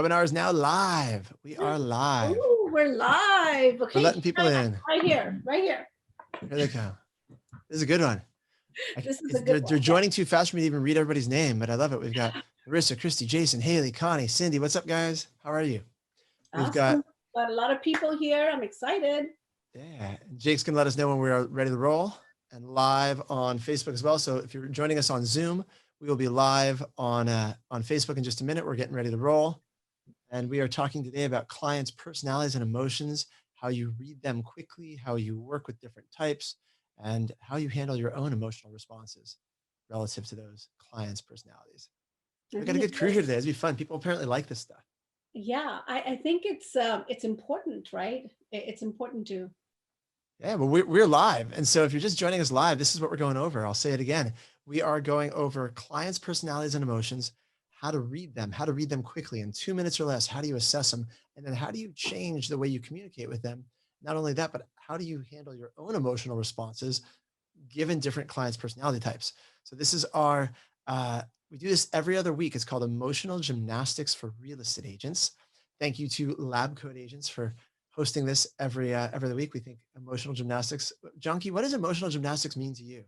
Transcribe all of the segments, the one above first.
Webinar is now live. We are live. Ooh, we're live. Okay, We're letting people in. right here, right here. Here they come. This is a good one. This is a good They're one. joining too fast for me to even read everybody's name, but I love it. We've got Marissa, Christy, Jason, Haley, Connie, Cindy. What's up, guys? How are you? We've got a lot of people here. I'm excited. Yeah, Jake's gonna let us know when we are ready to roll and live on Facebook as well. So if you're joining us on Zoom, we will be live on Facebook in just a minute. We're getting ready to roll. And we are talking today about clients' personalities and emotions, how you read them quickly, how you work with different types, and how you handle your own emotional responses relative to those clients' personalities. We got a good crew here today. It'll be fun. People apparently like this stuff. Yeah, I think it's important, right? It's important to. Yeah, well, we're live. And so if you're just joining us live, this is what we're going over. I'll say it again. We are going over clients' personalities and emotions, how to read them quickly in 2 minutes or less. How do you assess them? And then how do you change the way you communicate with them? Not only that, but how do you handle your own emotional responses given different clients' personality types? So this is we do this every other week. It's called Emotional Gymnastics for Real Estate Agents. Thank you to LabCoatAgents for hosting this every other week. We think emotional gymnastics. Janki, what does emotional gymnastics mean to you?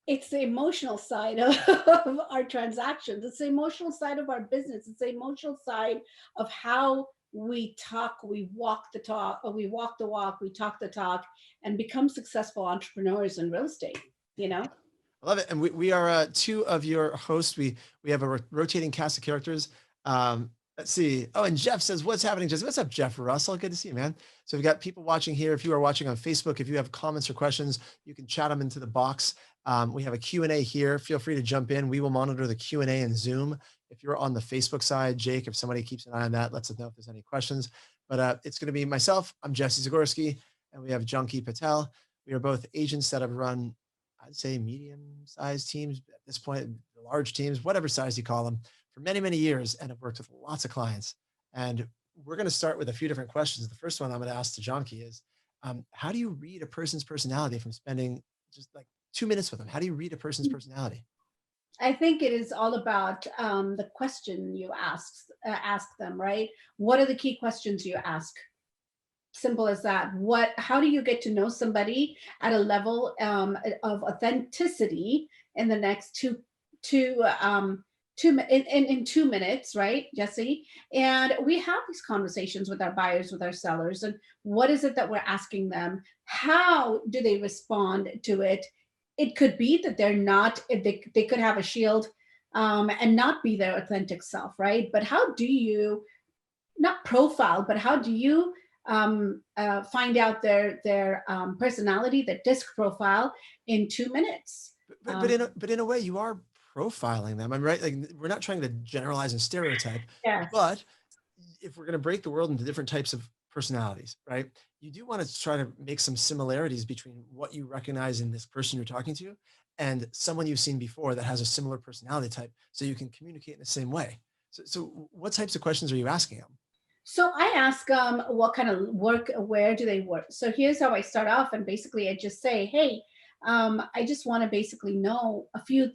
It's the emotional side of our transactions. It's the emotional side of our business. It's the emotional side of how we talk, we walk the talk, or we walk the walk, we talk the talk, and become successful entrepreneurs in real estate, you know? I love it. And we are two of your hosts. We have a rotating cast of characters. Let's see. Oh, and Jeff says, what's happening? Jesse, what's up, Jeff Russell? Good to see you, man. So we've got people watching here. If you are watching on Facebook, if you have comments or questions, you can chat them into the box. We have a Q&A here. Feel free to jump in. We will monitor the Q&A in Zoom. If you're on the Facebook side, Jake, if somebody keeps an eye on that, lets us know if there's any questions. But it's going to be myself. I'm Jesse Zagorsky, and we have Janki Patel. We are both agents that have run, I'd say, medium-sized teams at this point, large teams, whatever size you call them, for many, many years, and have worked with lots of clients. And we're going to start with a few different questions. The first one I'm going to ask to Janki is, how do you read a person's personality from spending just like 2 minutes with them? How do you read a person's personality? I think it is all about the question you ask them, right? What are the key questions you ask? Simple as that. How do you get to know somebody at a level of authenticity in the next in 2 minutes, right, Jesse? And we have these conversations with our buyers, with our sellers, and what is it that we're asking them? How do they respond to it? It could be that they're not, they could have a shield and not be their authentic self, right? But how do you, not profile, but how do you find out their personality, their disc profile in 2 minutes? But in a way, you are profiling them. I'm right. Like, we're not trying to generalize and stereotype, Yes. but if we're going to break the world into different types of personalities, right? You do want to try to make some similarities between what you recognize in this person you're talking to and someone you've seen before that has a similar personality type, so you can communicate in the same way. So what types of questions are you asking them? So I ask them what kind of work, where do they work? So here's how I start off, and basically I just say, hey, I just want to basically know a few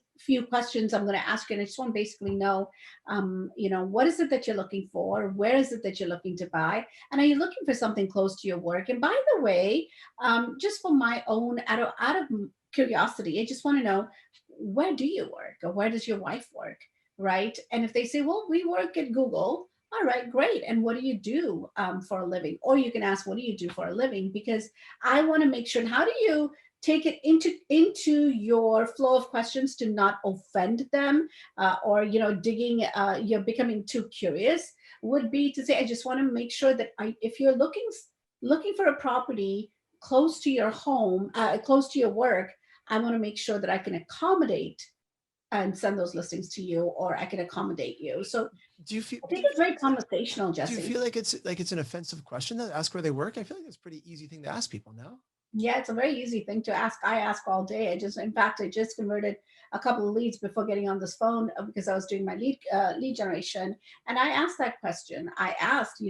questions I'm going to ask you, and I just want to basically know, what is it that you're looking for? Where is it that you're looking to buy? And are you looking for something close to your work? And by the way, just for my own, out of curiosity, I just want to know, where do you work, or where does your wife work, right? And if they say, well, we work at Google. All right, great. And what do you do for a living? Or you can ask, what do you do for a living? Because I want to make sure, how do you take it into your flow of questions to not offend them or, digging, you're becoming too curious, would be to say, I just want to make sure that if you're looking for a property close to your home, close to your work, I want to make sure that I can accommodate and send those listings to you, or I can accommodate you. So do you feel, I think it's very conversational, Jesse. Do you feel like it's an offensive question to ask where they work? I feel like it's a pretty easy thing to ask people, no? Yeah, it's a very easy thing to ask. I ask all day. In fact, I just converted a couple of leads before getting on this phone because I was doing my lead generation, and I asked that question. I asked,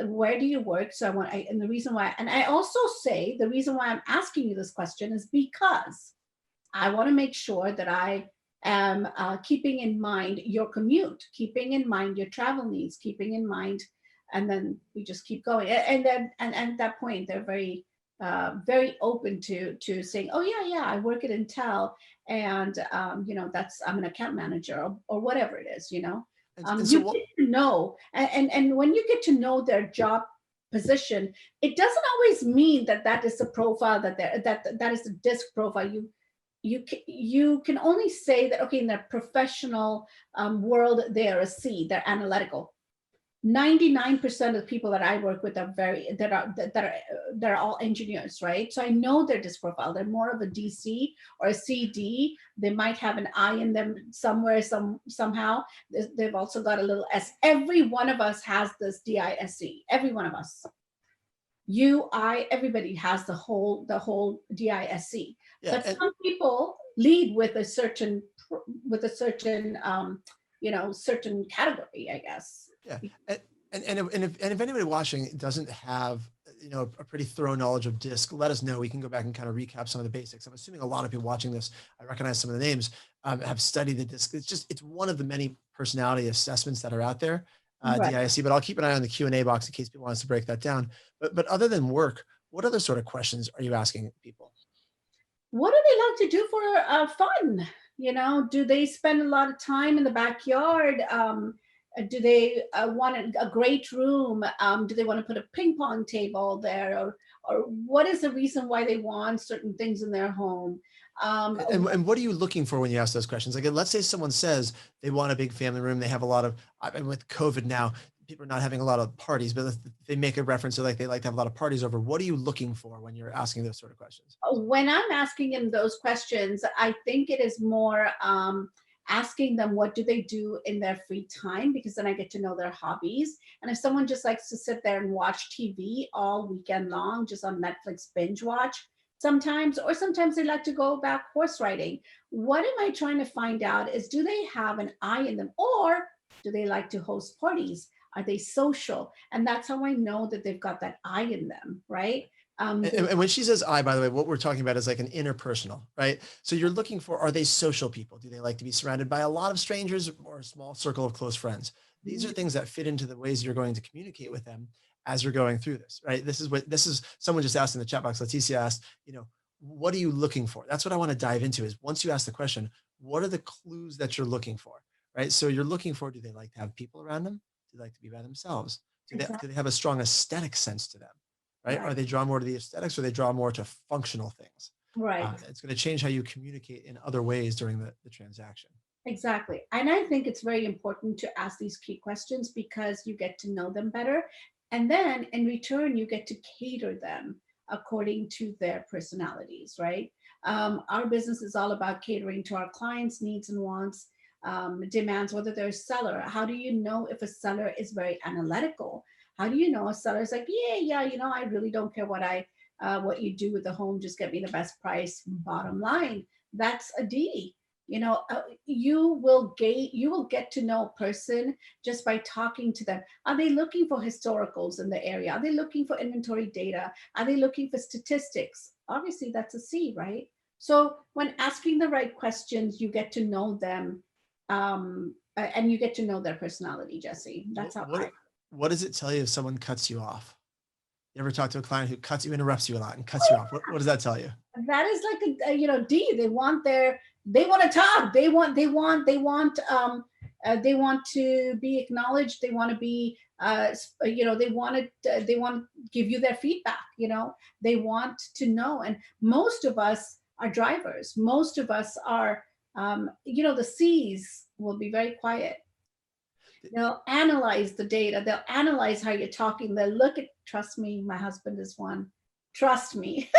where do you work? So and the reason why, and I also say the reason why I'm asking you this question is because I want to make sure that I keeping in mind your commute, keeping in mind your travel needs, keeping in mind, and then we just keep going. And at that point, they're very open to saying, oh yeah, yeah, I work at Intel, and that's I'm an account manager, or whatever it is. And so You what, get to know, and when you get to know their job position, it doesn't always mean that is the profile that is the disc profile. You can only say that, okay, in their professional world, they are a C, they're analytical. 99% of the people that I work with are that are all engineers, right? So I know their disc profile. They're more of a DC or a CD. They might have an I in them somewhere, somehow. They've also got a little S. Every one of us has this DISC. Every one of us. Everybody has the whole DISC. yeah, But some people lead with a certain certain category, I guess. yeah. And if anybody watching doesn't have, a pretty thorough knowledge of DISC, let us know. We can go back and kind of recap some of the basics. I'm assuming a lot of people watching this, I recognize some of the names, have studied the DISC. It's one of the many personality assessments that are out there, Right. DISC, but I'll keep an eye on the Q&A box in case people want us to break that down. But other than work, what other sort of questions are you asking people? What do they like to do for fun? Do they spend a lot of time in the backyard? Do they want a great room? Do they want to put a ping pong table there? Or what is the reason why they want certain things in their home? And what are you looking for when you ask those questions? Like, let's say someone says they want a big family room. They have a lot of, and with COVID now, people are not having a lot of parties, but if they make a reference to, like, they like to have a lot of parties over. What are you looking for when you're asking those sort of questions? When I'm asking them those questions, I think it is more asking them what do they do in their free time, because then I get to know their hobbies. And if someone just likes to sit there and watch TV all weekend long, just on Netflix binge watch sometimes, or sometimes they like to go back horse riding. What am I trying to find out is, do they have an eye in them, or do they like to host parties? Are they social? And that's how I know that they've got that eye in them, right? And when she says I, by the way, what we're talking about is like an interpersonal, right? So you're looking for, are they social people? Do they like to be surrounded by a lot of strangers or a small circle of close friends? These are things that fit into the ways you're going to communicate with them as you're going through this, right? This is someone just asked in the chat box. Leticia asked, what are you looking for? That's what I want to dive into, is once you ask the question, what are the clues that you're looking for, right? So you're looking for, do they like to have people around them? Do they like to be by themselves? Do they have a strong aesthetic sense to them? Right? Are Right, they drawn more to the aesthetics, or they draw more to functional things? right. It's going to change how you communicate in other ways during the transaction. Exactly. And I think it's very important to ask these key questions, because you get to know them better. And then in return, you get to cater them according to their personalities, right? Our business is all about catering to our clients' needs and wants, demands, whether they're a seller. How do you know if a seller is very analytical? How do you know a seller is like, yeah, yeah, I really don't care what you do with the home, just get me the best price, bottom line. That's a D. You will get to know a person just by talking to them. Are they looking for historicals in the area? Are they looking for inventory data? Are they looking for statistics? Obviously that's a C, right? So when asking the right questions, you get to know them, and you get to know their personality, Jesse. That's What, how I. what what does it tell you if someone cuts you off? You ever talk to a client who interrupts you a lot and cuts you off? What does that tell you? That is like D. They want to talk. They want to be acknowledged. They want to be they want to give you their feedback. They want to know. And most of us are drivers. Most of us are, the C's will be very quiet. They'll analyze the data. They'll analyze how you're talking. They'll look at, trust me, my husband is one. Trust me.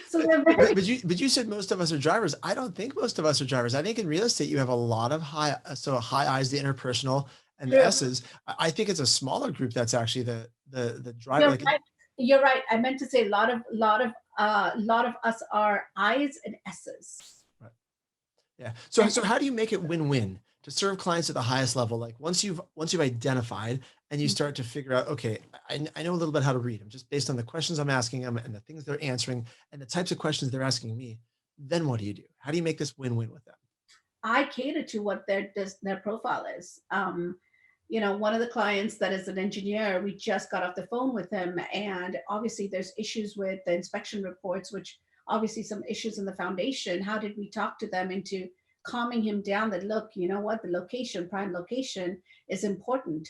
So they're very. But you said most of us are drivers. I don't think most of us are drivers. I think in real estate you have a lot of high I's, the interpersonal, and the True. S's. I think it's a smaller group that's actually the driver. You're Like, right. You're right. I meant to say a lot of us are I's and S's. right. Yeah. So how do you make it win-win to serve clients at the highest level? Like, once you've identified and you start to figure out, okay, I know a little bit how to read them just based on the questions I'm asking them and the things they're answering and the types of questions they're asking me. Then what do you do? How do you make this win-win with them? I cater to what their profile is. One of the clients that is an engineer, we just got off the phone with him, and obviously there's issues with the inspection reports, which obviously some issues in the foundation. How did we talk to them into calming him down that, look, you know what, the location, prime location is important.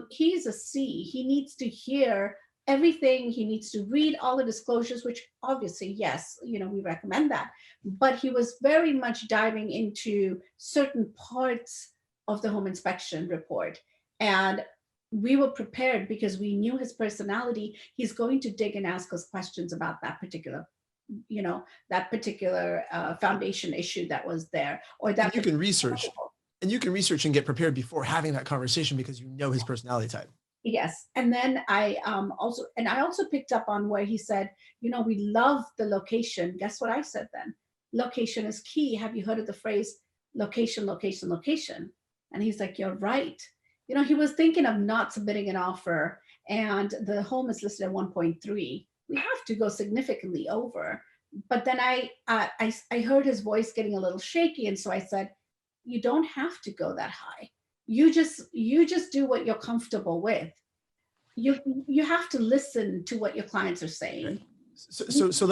He's a C. He needs to hear everything. He needs to read all the disclosures, which obviously, yes, we recommend that. But he was very much diving into certain parts of the home inspection report. And we were prepared because we knew his personality. He's going to dig and ask us questions about that particular foundation issue that was there, or that And you can research and get prepared before having that conversation because you know his personality type. Yes. And then I also picked up on where he said, we love the location. Guess what I said then? Location is key. Have you heard of the phrase location, location, location? And he's like, you're right. He was thinking of not submitting an offer, and the home is listed at 1.3. We have to go significantly over. But then I heard his voice getting a little shaky. And so I said, you don't have to go that high. You just do what you're comfortable with. You have to listen to what your clients are saying. Right. So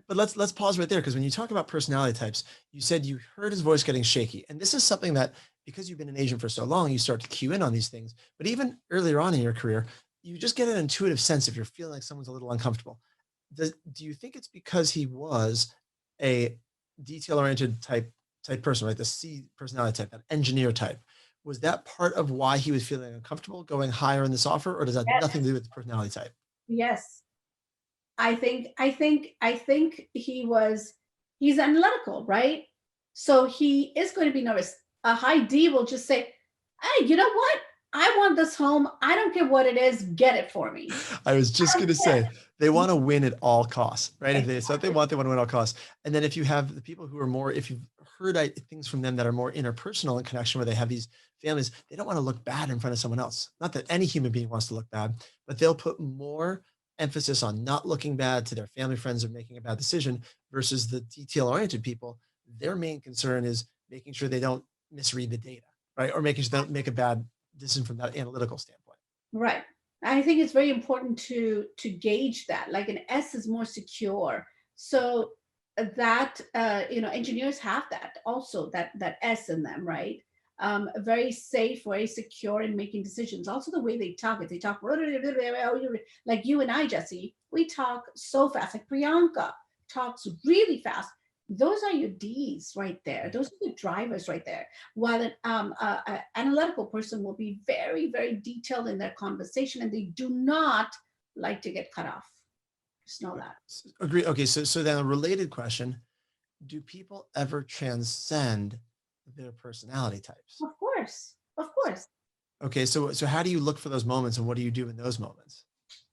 let's pause right there, because when you talk about personality types, you said you heard his voice getting shaky, and this is something that, because you've been an agent for so long, you start to cue in on these things. But even earlier on in your career, you just get an intuitive sense if you're feeling like someone's a little uncomfortable. Do you think it's because he was a detail-oriented type person, right? The C personality type, that engineer type. Was that part of why he was feeling uncomfortable going higher in this offer, or does that have nothing to do with the personality type? Yes. I think he's analytical, right? So he is going to be nervous. A high D will just say, hey, you know what? I want this home. I don't care what it is. Get it for me. I was just going to say, they want to win at all costs, right? If they want to win at all costs. And then if you have the people who are more, if you've heard things from them that are more interpersonal in connection, where they have these families, they don't want to look bad in front of someone else. Not that any human being wants to look bad, but they'll put more emphasis on not looking bad to their family, friends, or making a bad decision, versus the detail-oriented people. Their main concern is making sure they don't misread the data, right? Or making sure they don't make a bad decision from that analytical standpoint. Right. I think it's very important to gauge that. Like an S is more secure. So that engineers have that also, that S in them, right? Very safe, very secure in making decisions. Also the way they talk, if they talk like you and I, Jesse, we talk so fast. Like Priyanka talks really fast. Those are your D's right there. Those are the drivers right there. While an analytical person will be very, very detailed in their conversation, and they do not like to get cut off. Just know that. Agree. Okay, so then a related question: do people ever transcend their personality types? Of course, of course. Okay, so how do you look for those moments, and what do you do in those moments?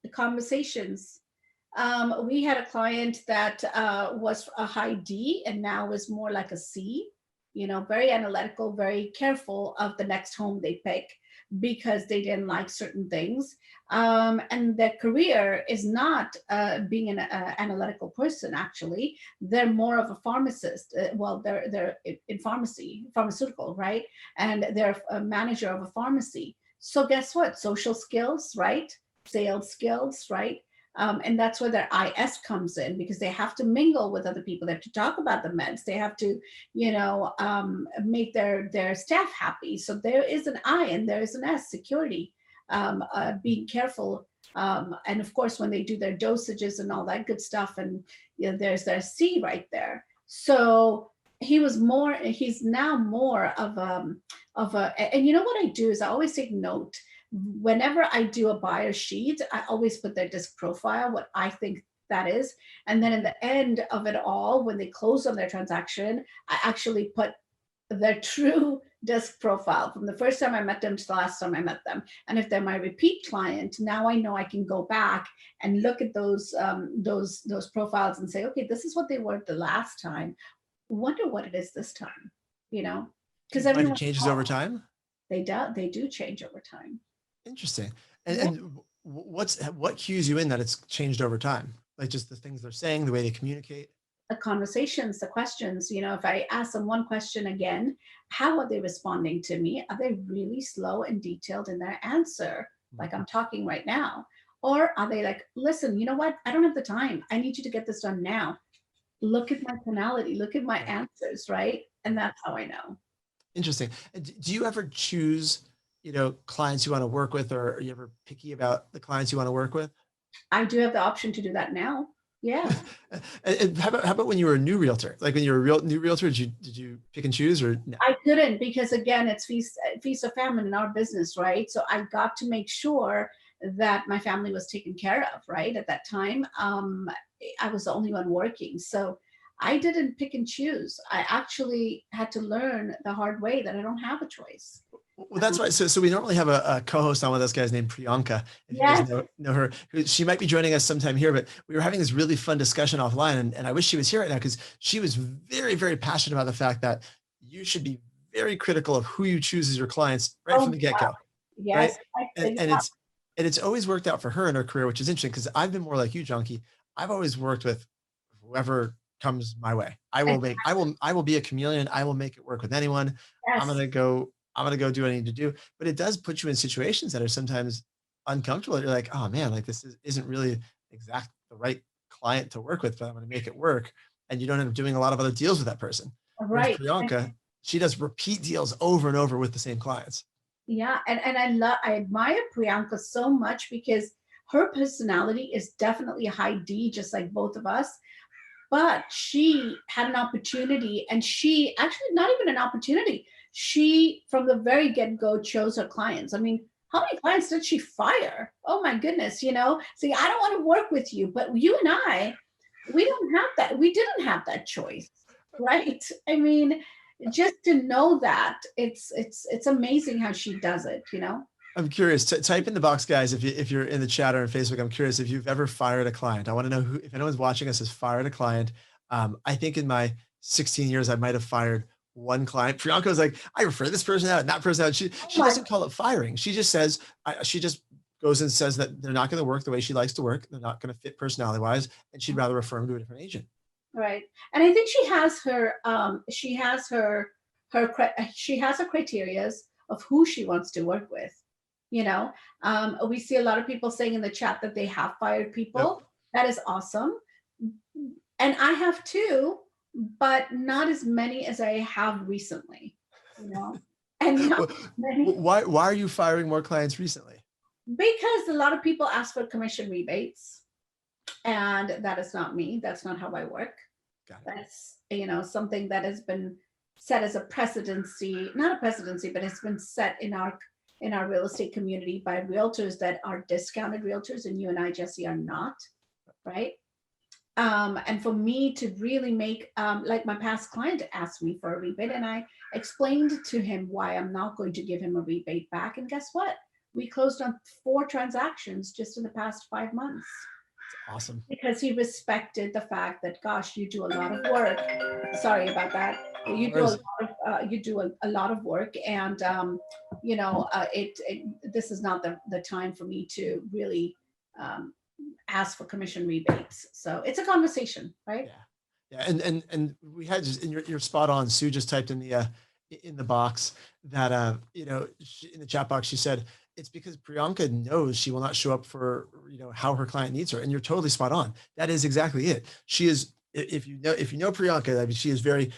The conversations. We had a client that was a high D and now is more like a C, very analytical, very careful of the next home they pick because they didn't like certain things. And their career is not being an analytical person, actually. They're more of a pharmacist. They're in pharmaceutical, right? And they're a manager of a pharmacy. So guess what? Social skills, right? Sales skills, right? And that's where their IS comes in, because they have to mingle with other people. They have to talk about the meds. They have to, make their staff happy. So there is an I and there is an S, security, being careful. And of course, when they do their dosages and all that good stuff, and there's their C right there. So he's now more of a, and you know what I do is I always take note. Whenever I do a buyer sheet, I always put their disc profile, what I think that is. And then in the end of it all, when they close on their transaction, I actually put their true disc profile from the first time I met them to the last time I met them. And if they're my repeat client, now I know I can go back and look at those profiles and say, okay, this is what they were the last time. Wonder what it is this time, because everyone changes over time. They do change over time. Interesting. And what cues you in that it's changed over time? Like just the things they're saying, the way they communicate? conversations, the questions, if I ask them one question again, how are they responding to me? Are they really slow and detailed in their answer, like I'm talking right now? Or are they like, listen, you know what? I don't have the time. I need you to get this done now. Look at my tonality, look at my Right. answers, right? And that's how I know. Interesting. And do you ever choose, clients you want to work with, or are you ever picky about the clients you want to work with? I do have the option to do that now. Yeah. And how about when you were a new realtor? Like when you were a new realtor, did you pick and choose or no? I couldn't because again, it's feast or famine in our business, right? So I got to make sure that my family was taken care of, right? At that time, I was the only one working, so I didn't pick and choose. I actually had to learn the hard way that I don't have a choice. Well, that's right. So we normally have a co-host on with us guys named Priyanka. If you guys Yes, know her, she might be joining us sometime here. But we were having this really fun discussion offline, and I wish she was here right now because she was very, very passionate about the fact that you should be very critical of who you choose as your clients right from oh the get-go, right? yes, And, and it's and it's always worked out for her in her career, which is interesting because I've been more like you, Janki. I've always worked with whoever comes my way. I will be a chameleon. I will make it work with anyone. I'm yes. gonna go, I'm gonna go do what I need to do. But it does put you in situations that are sometimes uncomfortable. You're like, oh man, like isn't really exact the right client to work with, but I'm gonna make it work. And you don't end up doing a lot of other deals with that person. Whereas Right. Priyanka, she does repeat deals over and over with the same clients. Yeah, and I admire Priyanka so much because her personality is definitely a high D, just like both of us. But she had an opportunity, and she actually not even an opportunity. She from the very get-go chose her clients. I mean, how many clients did she fire? Oh my goodness, See, I don't want to work with you, but you and I, we don't have that. We didn't have that choice, right? I mean, just to know that it's amazing how she does it. I'm curious. Type in the box, guys, if you're in the chat or on Facebook. I'm curious if you've ever fired a client. I want to know who, if anyone's watching us has fired a client. I think in my 16 years, I might have fired one client. Priyanka was like, I refer this person out and that person out. Oh She my, doesn't call it firing. She just says, she just goes and says that they're not going to work the way she likes to work. They're not going to fit personality wise, and she'd rather refer them to a different agent. right. And I think she has her criterias of who she wants to work with. You know, we see a lot of people saying in the chat that they have fired Yep. people. That is awesome. And I have too, but not as many as I have recently, you know, and not many Why are you firing more clients recently? because a lot of people ask for commission rebates, and that is not me. That's not how I work. Got it. That's, something that has been set as a precedency, not a precedency, but it's been set in our real estate community by realtors that are discounted realtors, and you and I, Jesse, are not, right? And for me to really make, like my past client asked me for a rebate, and I explained to him why I'm not going to give him a rebate back. And guess what? We closed on 4 transactions just in the past 5 months Awesome. because he respected the fact that, gosh, you do a lot of work. Sorry about that. You do a Whereas, lot a lot of work, and this is not the time for me to really um, ask for commission rebates. So it's a conversation, right? yeah, yeah, and we had just, and you're spot on. Sue just typed in the box that in the chat box she said it's because Priyanka knows she will not show up for how her client needs her, and you're totally spot on. That is exactly it. She is, if you know Priyanka, I mean, she is very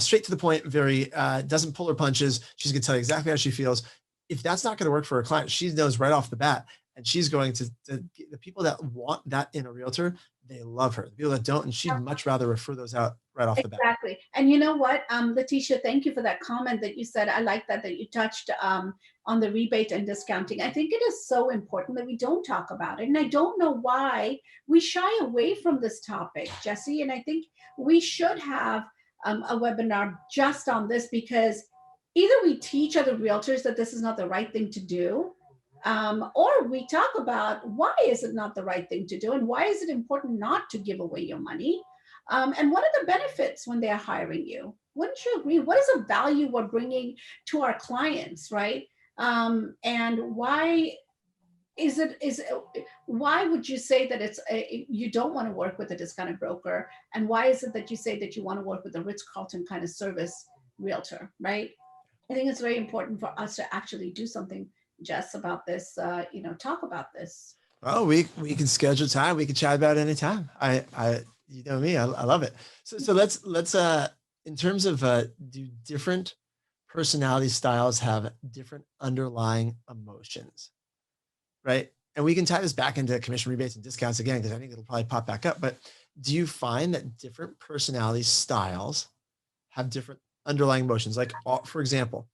straight to the point, very doesn't pull her punches. She's gonna tell you exactly how she feels. If that's not going to work for her client, she knows right off the bat, and she's going to the people that want that in a realtor, they love her. The people that don't, and she'd much rather refer those out right off the bat. Exactly. And you know what, Letitia, thank you for that comment that you said. I like that you touched on the rebate and discounting. I think it is so important that we don't talk about it. And I don't know why we shy away from this topic, Jesse. And I think we should have a webinar just on this, because either we teach other realtors that this is not the right thing to do, or we talk about why is it not the right thing to do, and why is it important not to give away your money, and what are the benefits when they are hiring you. Wouldn't you agree? What is the value we're bringing to our clients, right? And why Why would you say that you don't want to work with a discounted broker, and why is it that you say that you want to work with a Ritz-Carlton kind of service realtor, right? I think it's very important for us to actually do something, Jess, about this, talk about this. Oh, we can schedule time. We can chat about it anytime. You know me, I love it. So let's in terms of do different personality styles have different underlying emotions, right? And we can tie this back into commission rebates and discounts again, because I think it'll probably pop back up. But do you find that different personality styles have different underlying emotions? Like, for example,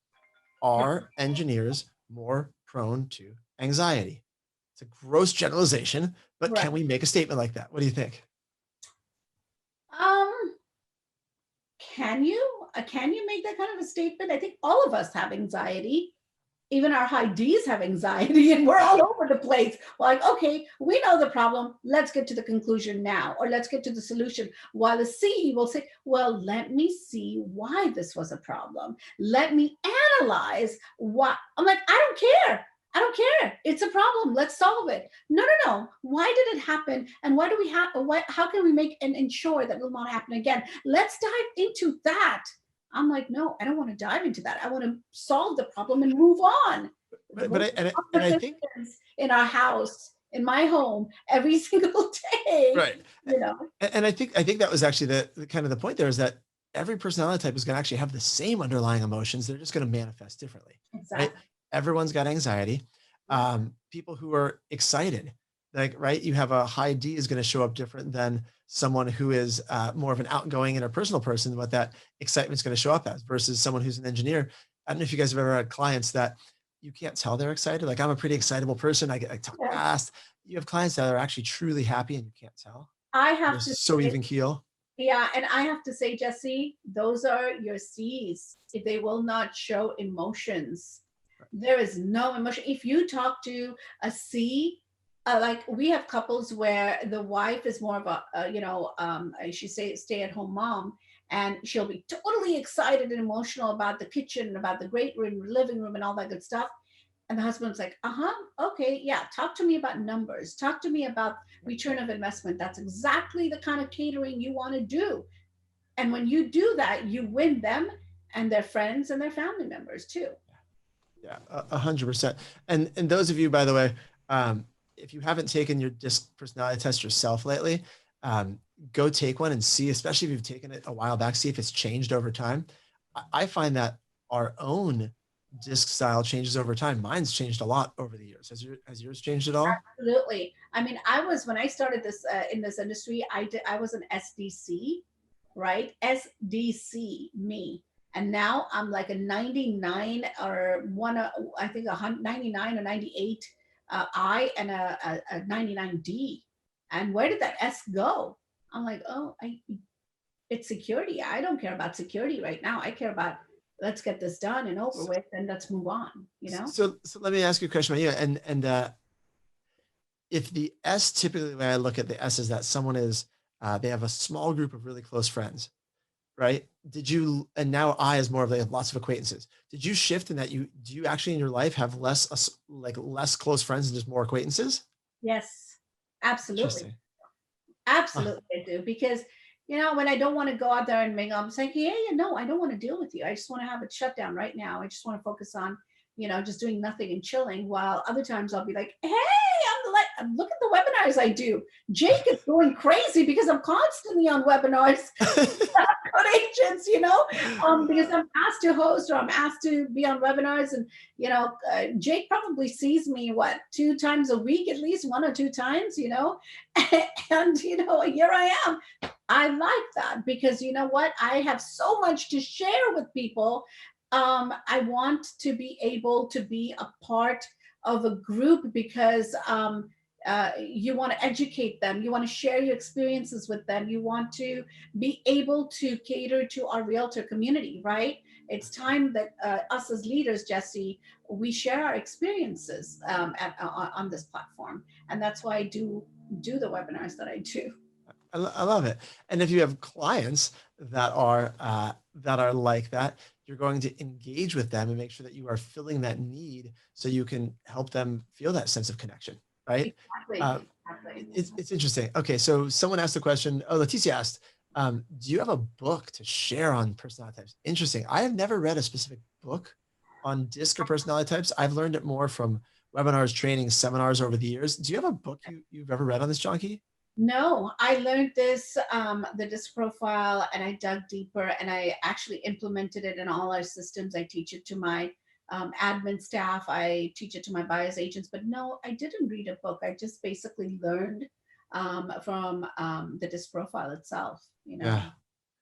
are engineers more prone to anxiety? It's a gross generalization, but Right. can we make a statement like that? What do you think? Um, can you make that kind of a statement? I think all of us have anxiety. Even our high Ds have anxiety, and we're all over the place. Like, okay, we know the problem. Let's get to the conclusion now, or let's get to the solution. While the C will say, well, let me see why this was a problem. Let me analyze what. I'm like, I don't care. I don't care. It's a problem. Let's solve it. No, no, no. Why did it happen? And why do we have? How can we make and ensure that it will not happen again? Let's dive into that. I'm like, no, I don't want to dive into that. I want to solve the problem and move on. But Those I think conversations in our house, in my home, every single day, right. you know. And I think that was actually the kind of the point there, is that every personality type is going to actually have the same underlying emotions. They're just going to manifest differently, right? Exactly. Everyone's got anxiety. Yeah. People who are excited, like, right, you have a high D is going to show up different than someone who is more of an outgoing interpersonal person. What that excitement's going to show up as versus someone who's an engineer. I don't know if you guys have ever had clients that you can't tell they're excited. Like, I'm a pretty excitable person. I talk Yeah. fast. You have clients that are actually truly happy and you can't tell. I They're have to so say, even keel. yeah, and I have to say, Jesse, those are your C's. If they will not show emotions, there is no emotion. If you talk to a C, like we have couples where the wife is more of she say stay at home mom, and she'll be totally excited and emotional about the kitchen, about the great room, living room, and all that good stuff. And the husband's like, uh-huh, okay, yeah, talk to me about numbers. Talk to me about return of investment. That's exactly the kind of catering you want to do. And when you do that, you win them and their friends and their family members too. Yeah, 100%. And those of you, by the way, if you haven't taken your DISC personality test yourself lately, go take one and see, especially if you've taken it a while back, see if it's changed over time. I find that our own DISC style changes over time. Mine's changed a lot over the years. Has yours changed at all? Absolutely. I mean, when I started this in this industry, I was an SDC, right? SDC, me. And now I'm like a 99 or I think 99 or 98 I, and a 99D. And where did that S go? I'm like, oh, it's security. I don't care about security right now. I care about, let's get this done and over So, with, and let's move on, you know? so let me ask you a question about you. And if the S, typically the way I look at the S is that someone is they have a small group of really close friends, right? Did you, and now I is more of like lots of acquaintances. Did you shift in that do you actually in your life have like less close friends and just more acquaintances? Yes, absolutely. Interesting. Huh. Absolutely, I do. Because, when I don't want to go out there and mingle, I'm saying, yeah, yeah, no, I don't want to deal with you. I just want to have it shut down right now. I just want to focus on, just doing nothing and chilling. While other times I'll be like, hey, look at the webinars I do. Jake is going crazy because I'm constantly on webinars. Code agents, because I'm asked to host or I'm asked to be on webinars. And, Jake probably sees me, what, 2 times a week, at least 1 or 2 times, and, here I am. I like that because you know what? I have so much to share with people. I want to be able to be a part of a group because you want to educate them, you want to share your experiences with them, you want to be able to cater to our realtor community, right? It's time that us as leaders, Jesse, we share our experiences on this platform, and that's why I do the webinars that I do. I love it. And if you have clients that are like that, you're going to engage with them and make sure that you are filling that need so you can help them feel that sense of connection, right? Exactly. Uh, Exactly. it's interesting. Okay, so someone asked a question. Oh, Leticia asked, do you have a book to share on personality types? Interesting. I have never read a specific book on DISC or personality types. I've learned it more from webinars, trainings, seminars over the years. Do you have a book you've ever read on this, Janki? No, I learned this, the disc profile, and I dug deeper and I actually implemented it in all our systems. I teach it to my admin staff. I teach it to my buyer's agents, but no, I didn't read a book. I just basically learned from the disc profile itself, you know? Yeah.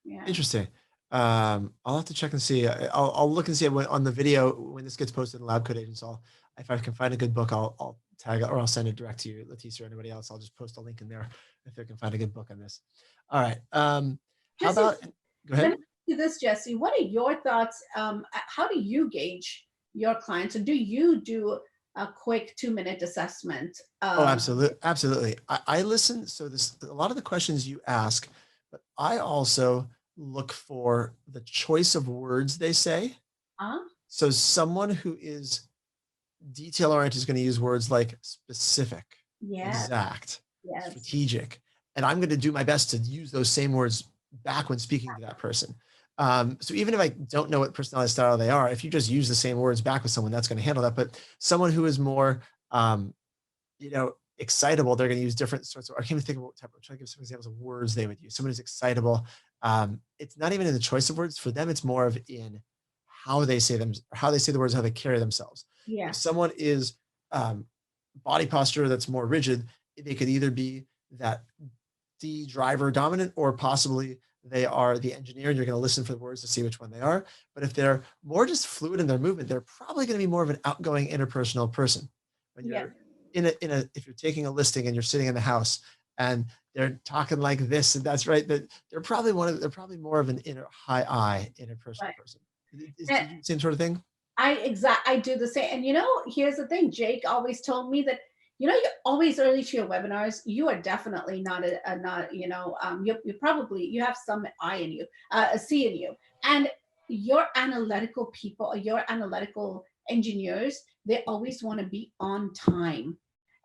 Yeah. Interesting. I'll have to check and see. I'll look and see on the video when this gets posted in LabCoatAgents. If I can find a good book, I'll tag it or I'll send it direct to you, Leticia, or anybody else. I'll just post a link in there if they can find a good book on this. All right. How Jesse, about, go let ahead. me ask you this, Jesse. What are your thoughts? How do you gauge your clients? Or do you do a quick 2-minute assessment? Oh, absolutely. Absolutely. I listen. So a lot of the questions you ask, but I also look for the choice of words they say. Uh, So someone who is detail oriented is going to use words like specific, yes, exact, yes. strategic. And I'm going to do my best to use those same words back when speaking to that person. So even if I don't know what personality style they are, if you just use the same words back with someone, that's going to handle that. But someone who is more, excitable, they're going to use different sorts of, I can't even think of what type of, trying to give some examples of words they would use. Someone who's excitable. It's not even in the choice of words for them. It's more of in how they say them, how they say the words, how they carry themselves. If Yes. someone is um, body posture that's more rigid, they could either be that the driver dominant or possibly they are the engineer and you're going to listen for the words to see which one they are. But if they're more just fluid in their movement, they're probably going to be more of an outgoing interpersonal person. When Yes. you're if you're taking a listing and you're sitting in the house and they're talking like this and that's right, that they're probably more of an inner high I interpersonal Right. person. Is you same sort of thing? I do the same. And here's the thing. Jake always told me that, you're always early to your webinars. You are definitely not not, you probably, you have some I in you, a C in you. And your analytical people, or your analytical engineers, they always want to be on time.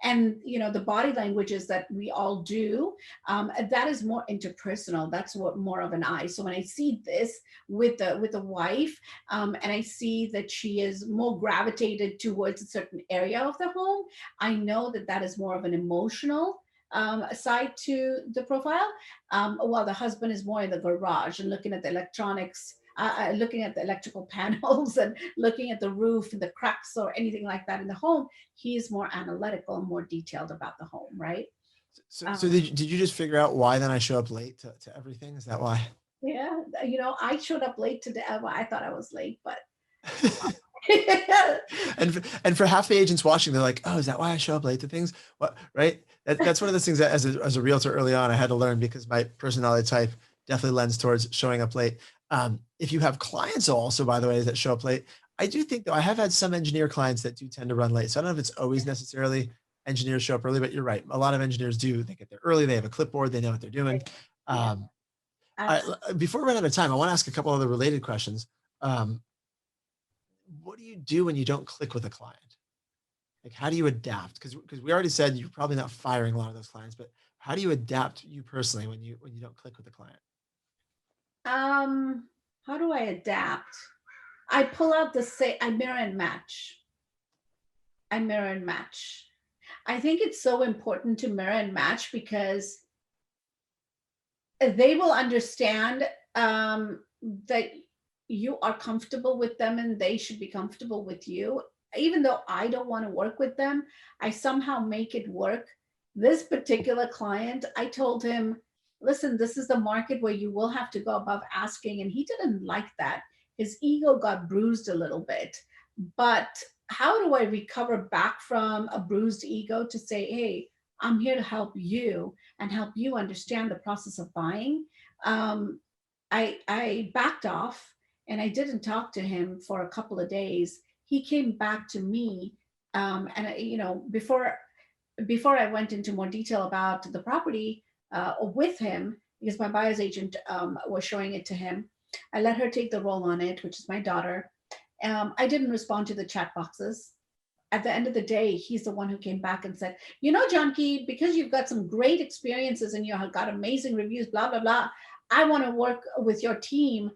And the body languages that we all do, that is more interpersonal. That's what more of an I. So when I see this with a wife, and I see that she is more gravitated towards a certain area of the home, I know that that is more of an emotional side to the profile, while the husband is more in the garage and looking at the electronics. Looking at the electrical panels and looking at the roof and the cracks or anything like that in the home, he is more analytical and more detailed about the home, right? So did you just figure out why then I show up late to everything? Is that why? Yeah, I showed up late today. Well, I thought I was late, but And for half the agents watching, they're like, "Oh, is that why I show up late to things?" What, right? That's one of those things that as a realtor early on, I had to learn because my personality type definitely lends towards showing up late. If you have clients also, by the way, that show up late, I do think though I have had some engineer clients that do tend to run late. So I don't know if it's always necessarily engineers show up early, but you're right. A lot of engineers do. They get there early. They have a clipboard. They know what they're doing. yeah, Um, absolutely. Before we run out of time, I want to ask a couple other related questions. Um, what do you do when you don't click with a client? Like, how do you adapt? Because we already said you're probably not firing a lot of those clients, but how do you adapt you personally when you don't click with a client? Um, how do I adapt? I pull out the say I mirror and match. I mirror and match. I think it's so important to mirror and match because they will understand that you are comfortable with them and they should be comfortable with you. Even though I don't want to work with them, I somehow make it work. This particular client, I told him, listen, this is the market where you will have to go above asking. And he didn't like that. His ego got bruised a little bit. But how do I recover back from a bruised ego to say, hey, I'm here to help you and help you understand the process of buying? Um, I backed off and I didn't talk to him for a couple of days. He came back to me, and before I went into more detail about the property with him, because my buyer's agent was showing it to him. I let her take the role on it, which is my daughter. I didn't respond to the chat boxes. At the end of the day, he's the one who came back and said, Janki, because you've got some great experiences and you have got amazing reviews, blah, blah, blah. I want to work with your team,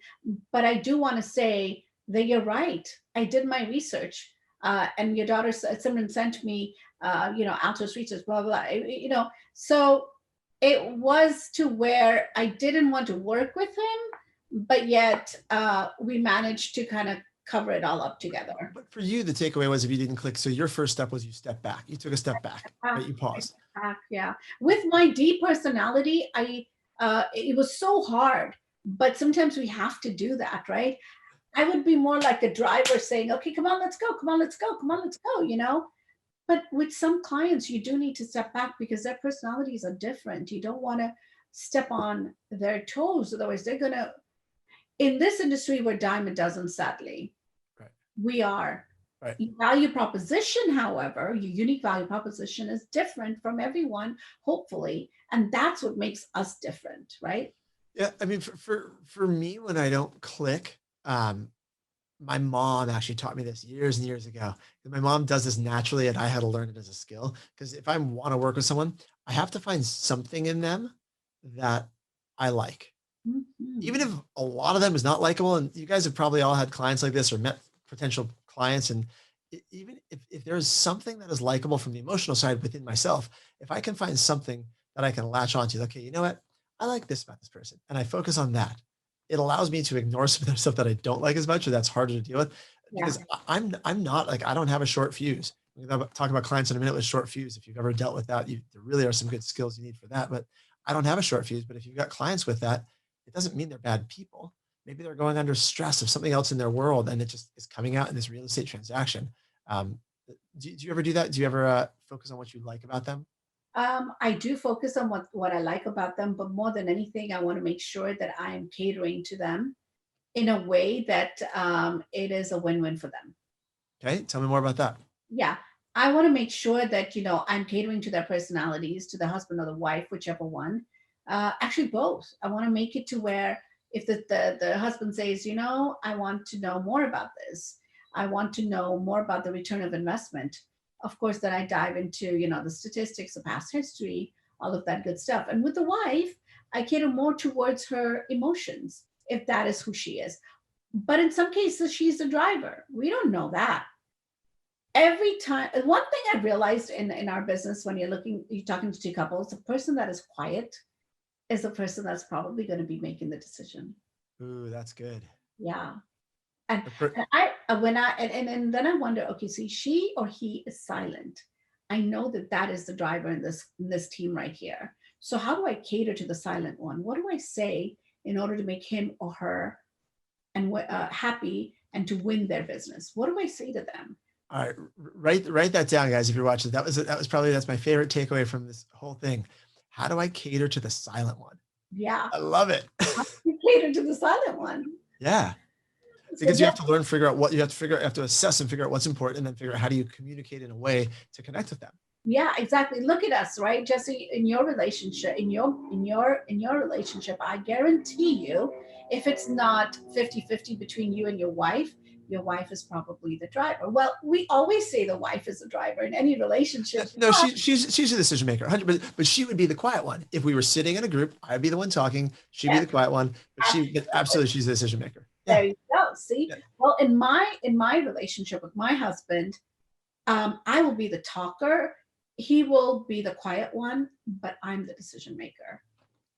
but I do want to say that you're right. I did my research. And your daughter, someone sent me, Altos research, blah, blah, blah. So it was to where I didn't want to work with him, but yet we managed to kind of cover it all up together. But for you, the takeaway was if you didn't click, so your first step was you step back. You took a step back, right? You paused. Yeah. With my D personality, it was so hard, but sometimes we have to do that, right? I would be more like a driver saying, okay, come on, let's go. Come on, let's go. Come on, let's go, But with some clients, you do need to step back because their personalities are different. You don't want to step on their toes. Otherwise, they're going to, in this industry, we're dime a dozen, sadly. Right. We are. Right. Your value proposition, however, your unique value proposition is different from everyone, hopefully. And that's what makes us different, right? Yeah. I mean, for me, when I don't click, my mom actually taught me this years and years ago. My mom does this naturally, and I had to learn it as a skill. Because if I want to work with someone, I have to find something in them that I like. Mm-hmm. Even if a lot of them is not likable, and you guys have probably all had clients like this or met potential clients, and even if there is something that is likable from the emotional side within myself, if I can find something that I can latch onto, okay, you know what? I like this about this person, and I focus on that. It allows me to ignore some of the stuff that I don't like as much, or that's harder to deal with, because I'm not like, I don't have a short fuse. We're going to talk about clients in a minute with short fuse. If you've ever dealt with that, there really are some good skills you need for that. But I don't have a short fuse. But if you've got clients with that, it doesn't mean they're bad people. Maybe they're going under stress of something else in their world, and it just is coming out in this real estate transaction. Do you ever do that? Do you ever focus on what you like about them? I do focus on what I like about them, but more than anything, I want to make sure that I'm catering to them in a way that it is a win-win for them. Okay, tell me more about that. Yeah, I want to make sure that I'm catering to their personalities, to the husband or the wife, whichever one. Actually, both. I want to make it to where if the husband says, I want to know more about this. I want to know more about the return of investment. Of course, then I dive into the statistics, the past history, all of that good stuff. And with the wife, I cater more towards her emotions, if that is who she is. But in some cases, she's the driver. We don't know that. Every time, one thing I realized in our business, when you're talking to two couples, the person that is quiet is the person that's probably going to be making the decision. Ooh, that's good. Yeah. And then I wonder, okay, see, she or he is silent. I know that is the driver in this team right here. So how do I cater to the silent one? What do I say in order to make him or her happy and to win their business? What do I say to them? All right, write that down, guys. If you're watching, that's my favorite takeaway from this whole thing. How do I cater to the silent one? Yeah, I love it. How do you cater to the silent one? Yeah, because you have to learn, figure out what you have to figure out, you have to assess and figure out what's important, and then figure out how do you communicate in a way to connect with them. Yeah, exactly. Look at us, right, Jesse? In your relationship, in your relationship, I guarantee you, if it's not 50-50 between you and your wife is probably the driver. Well, we always say the wife is the driver in any relationship. No, she's a decision maker, 100%. But she would be the quiet one. If we were sitting in a group, I'd be the one talking. She'd be the quiet one. But absolutely, she's the decision maker. Yeah. There you go. See, well, in my relationship with my husband, I will be the talker. He will be the quiet one, but I'm the decision maker.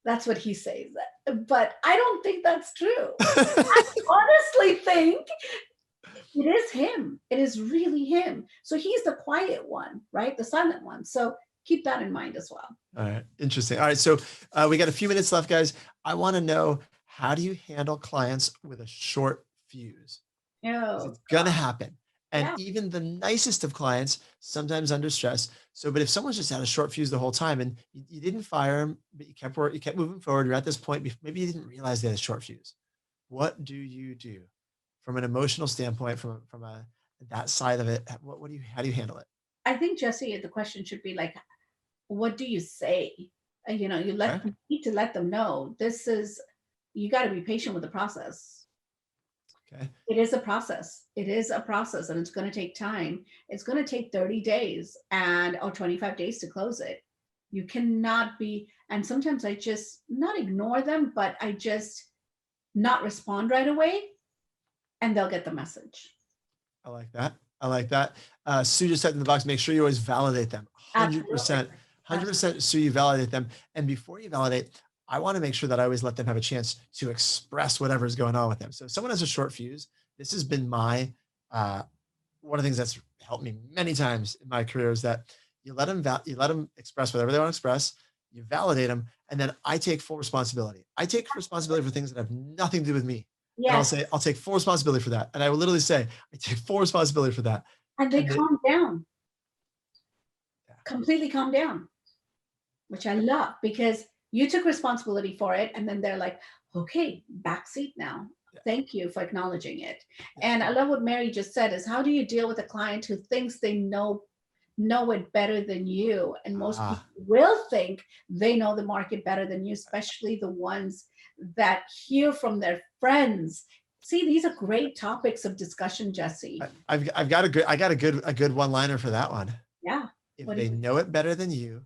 That's what he says. But I don't think that's true. I honestly think it is him. It is really him. So he's the quiet one, right? The silent one. So keep that in mind as well. All right. Interesting. All right. So we got a few minutes left, guys. I want to know, how do you handle clients with a short fuse? It's going to happen. And even the nicest of clients, sometimes under stress. So, but if someone's just had a short fuse the whole time and you didn't fire them, but you kept moving forward, you're at this point, maybe you didn't realize they had a short fuse. What do you do from an emotional standpoint, from that side of it? How do you handle it? I think, Jesse, the question should be like, what do you say? You need to let them know this is, you got to be patient with the process. Okay. It is a process. It is a process, and it's going to take time. It's going to take 30 days or 25 days to close it. You cannot be, and sometimes I just not ignore them, but I just not respond right away, and they'll get the message. I like that. I like that. Sue just said in the box, make sure you always validate them. 100%. 100% Sue, you validate them. And before you validate, I want to make sure that I always let them have a chance to express whatever is going on with them. So if someone has a short fuse, this has been my, one of the things that's helped me many times in my career is that you let them express whatever they want to express, you validate them, and then I take full responsibility. I take responsibility for things that have nothing to do with me. Yes. And I'll say, I'll take full responsibility for that. And I will literally say, I take full responsibility for that. And they calm down. Yeah. Completely calm down, which I love, because you took responsibility for it. And then they're like, okay, backseat now. Yeah. Thank you for acknowledging it. Yeah. And I love what Mary just said is, how do you deal with a client who thinks they know it better than you? And most people will think they know the market better than you, especially the ones that hear from their friends. See, these are great topics of discussion, Jesse. I've got a good one-liner for that one. Yeah. If they know it better than you,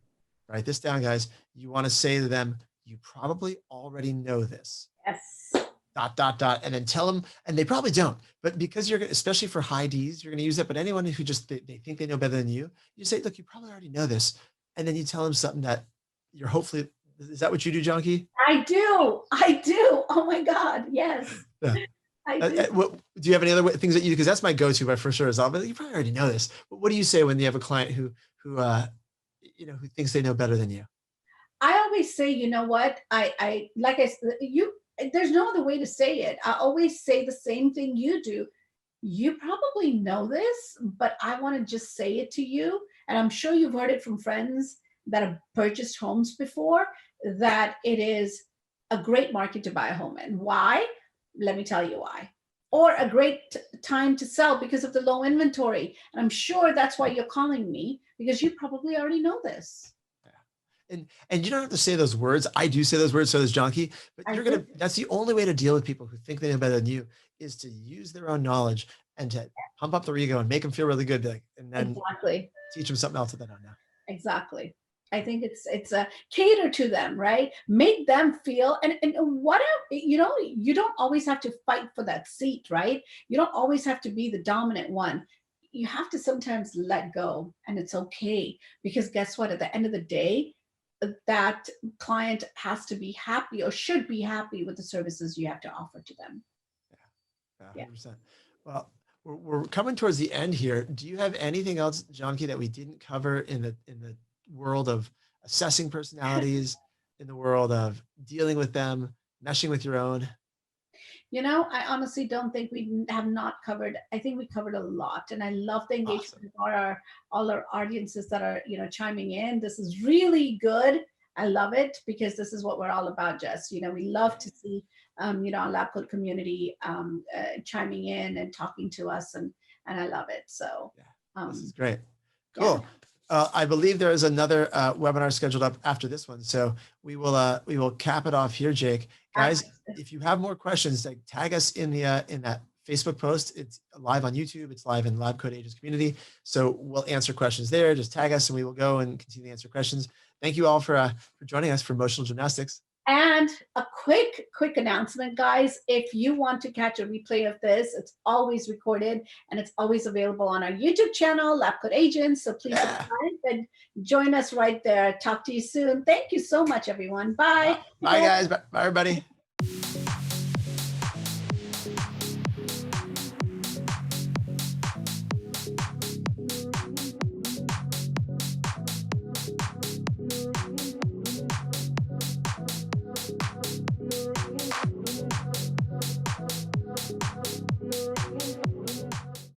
write this down, guys. You want to say to them, you probably already know this. Yes. ... And then tell them, and they probably don't, but because you're gonna, especially for high Ds, you're going to use it. But anyone who just, they think they know better than you say, look, you probably already know this. And then you tell them something that you're hopefully, is that what you do, Janki? I do. Oh my God. Yes. Yeah. I do. Do you have any other things that you do? Because that's my go-to, but for sure is but you probably already know this. But what do you say when you have a client who thinks they know better than you? I always say, you know what? There's no other way to say it. I always say the same thing you do. You probably know this, but I want to just say it to you. And I'm sure you've heard it from friends that have purchased homes before, that it is a great market to buy a home in. Why? Let me tell you why. Or a great time to sell because of the low inventory. And I'm sure that's why you're calling me, because you probably already know this. And you don't have to say those words. I do say those words, so does Janki, but that's the only way to deal with people who think they know better than you, is to use their own knowledge and to pump up their ego and make them feel really good. And then teach them something else that they don't know. Exactly. I think it's a cater to them, right? Make them feel, and what, you don't always have to fight for that seat, right? You don't always have to be the dominant one. You have to sometimes let go, and it's okay, because guess what? At the end of the day, that client has to be happy, or should be happy, with the services you have to offer to them. Yeah, 100%. Well, we're coming towards the end here. Do you have anything else, Janki, that we didn't cover in the world of assessing personalities, in the world of dealing with them, meshing with your own? I honestly don't think we have not covered. I think we covered a lot, and I love the engagement with all our audiences that are, chiming in. This is really good. I love it, because this is what we're all about, Jess. We love to see, our LabCoat community chiming in and talking to us, and I love it. So this is great. Cool. I believe there is another webinar scheduled up after this one, so we will cap it off here, Jake. Guys, if you have more questions, tag us in that Facebook post. It's live on YouTube. It's live in LabCoatAgents community. So we'll answer questions there. Just tag us, and we will go and continue to answer questions. Thank you all for joining us for Emotional Gymnastics. And a quick announcement, guys. If you want to catch a replay of this, it's always recorded, and it's always available on our YouTube channel, LabCoatAgents. So please subscribe and join us right there. Talk to you soon. Thank you so much, everyone. Bye. Bye, guys. Bye, everybody.